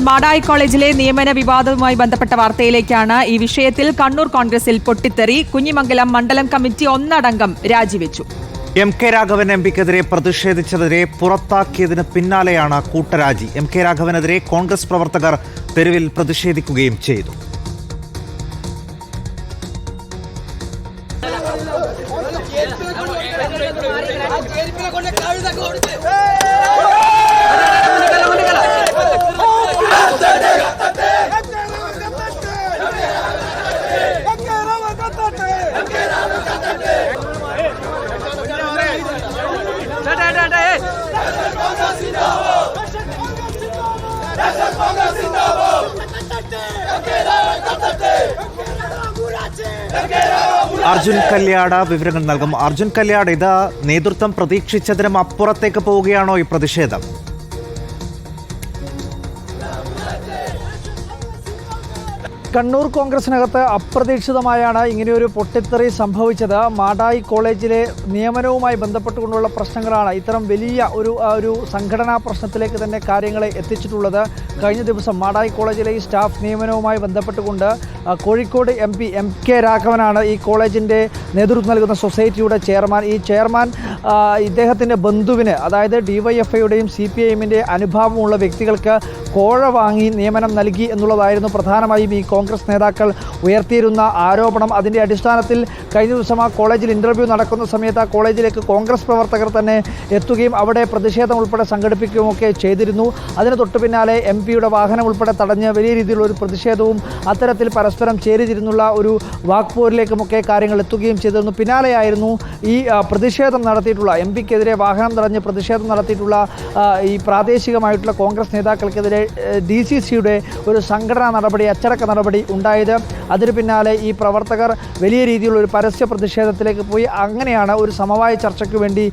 മാടായി കോളേജിലെ നിയമന വിവാദവുമായി ബന്ധപ്പെട്ട വാർത്തയിലേക്കാണ്. ഈ വിഷയത്തിൽ കണ്ണൂർ കോൺഗ്രസിൽ പൊട്ടിത്തെറി. കുഞ്ഞിമംഗലം മണ്ഡലം കമ്മിറ്റി ഒന്നടങ്കം രാജിവെച്ചു. എം.കെ. രാഘവൻ എംപിക്കെതിരെ പ്രതിഷേധിച്ചതിനെ പുറത്താക്കിയതിന് പിന്നാലെയാണ് കൂട്ടരാജി. എം.കെ. രാഘവനെതിരെ കോൺഗ്രസ് പ്രവർത്തകർ തെരുവിൽ പ്രതിഷേധിക്കുകയും ചെയ്തു. അർജുൻ കല്യാട് വിവരങ്ങൾ നൽകും. അർജുൻ കല്യാട്, ഇത് നേതൃത്വം പ്രതീക്ഷിച്ചതിനും അപ്പുറത്തേക്ക് പോവുകയാണോ ഈ പ്രതിഷേധം? കണ്ണൂർ കോൺഗ്രസിനകത്ത് അപ്രതീക്ഷിതമായാണ് ഇങ്ങനെയൊരു പൊട്ടിത്തെറി സംഭവിച്ചത്. മാടായി കോളേജിലെ നിയമനവുമായി ബന്ധപ്പെട്ടുകൊണ്ടുള്ള പ്രശ്നങ്ങളാണ് ഇത്തരം വലിയ ഒരു സംഘടനാ പ്രശ്നത്തിലേക്ക് തന്നെ കാര്യങ്ങളെ എത്തിച്ചിട്ടുള്ളത്. കഴിഞ്ഞ ദിവസം മാടായി കോളേജിലെ ഈ സ്റ്റാഫ് നിയമനവുമായി ബന്ധപ്പെട്ടുകൊണ്ട് കോഴിക്കോട് MP എം.കെ. രാഘവനാണ് ഈ കോളേജിൻ്റെ നേതൃത്വം നൽകുന്ന സൊസൈറ്റിയുടെ ചെയർമാൻ. ഈ ചെയർമാൻ ഇദ്ദേഹത്തിൻ്റെ ബന്ധുവിന്, അതായത് DYFIയുടെയും CPIMൻ്റെ അനുഭാവമുള്ള വ്യക്തികൾക്ക് കോഴ വാങ്ങി നിയമനം നൽകി എന്നുള്ളതായിരുന്നു പ്രധാനമായും ഈ കോൺഗ്രസ് നേതാക്കൾ ഉയർത്തിയിരുന്ന ആരോപണം. അതിൻ്റെ അടിസ്ഥാനത്തിൽ കഴിഞ്ഞ ദിവസം ആ കോളേജിൽ ഇൻ്റർവ്യൂ നടക്കുന്ന സമയത്ത് ആ കോളേജിലേക്ക് കോൺഗ്രസ് പ്രവർത്തകർ തന്നെ എത്തുകയും അവിടെ പ്രതിഷേധം ഉൾപ്പെടെ സംഘടിപ്പിക്കുകയുമൊക്കെ ചെയ്തിരുന്നു. അതിന് തൊട്ടു പിന്നാലെ MP-യുടെ വാഹനം ഉൾപ്പെടെ തടഞ്ഞ് വലിയ രീതിയിലുള്ള ഒരു പ്രതിഷേധവും അത്തരത്തിൽ പരസ്പരം ചേരിതിരിഞ്ഞുള്ള ഒരു വാക്പോരിലേക്കുമൊക്കെ കാര്യങ്ങൾ എത്തുകയും ചെയ്തിരുന്നു. പിന്നാലെയായിരുന്നു ഈ പ്രതിഷേധം നടത്തിയിട്ടുള്ള MP-ക്കെതിരെ വാഹനം തടഞ്ഞ് പ്രതിഷേധം നടത്തിയിട്ടുള്ള ഈ പ്രാദേശികമായിട്ടുള്ള കോൺഗ്രസ് നേതാക്കൾക്കെതിരെ DCCയുടെ ഒരു സംഘടനാ നടപടി, അച്ചടക്ക നടപടി ഉണ്ടായത്. അതിന് പിന്നാലെ ഈ പ്രവർത്തകർ വലിയ രീതിയിലുള്ള ഒരു പരസ്യ പ്രതിഷേധത്തിലേക്ക് പോയി. അങ്ങനെയാണ് ഒരു സമവായ ചർച്ചയ്ക്ക് വേണ്ടി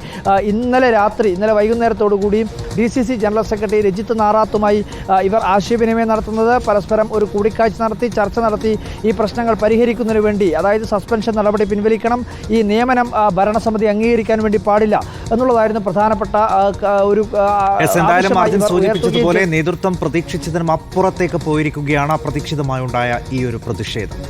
ഇന്നലെ വൈകുന്നേരത്തോടു കൂടി DCC ജനറൽ സെക്രട്ടറി രജിത്ത് നാറാത്തുമായി ഇവർ ആശയവിനിമയം നടത്തുന്നത്. പരസ്പരം ഒരു കൂടിക്കാഴ്ച നടത്തി, ചർച്ച നടത്തി ഈ പ്രശ്നങ്ങൾ പരിഹരിക്കുന്നതിന് വേണ്ടി, അതായത് സസ്പെൻഷൻ നടപടി പിൻവലിക്കണം, ഈ നിയമനം ഭരണസമിതി അംഗീകരിക്കാൻ വേണ്ടി പാടില്ല എന്നുള്ളതായിരുന്നു പ്രധാനപ്പെട്ട ഒരു സൂചിപ്പിച്ചതുപോലെ നേതൃത്വം പ്രതീക്ഷിച്ചതിനും അപ്പുറത്തേക്ക് പോയിരിക്കുകയാണ് അപ്രതീക്ഷിതമായുണ്ടായ ഈ ഒരു പ്രതിഷേധം.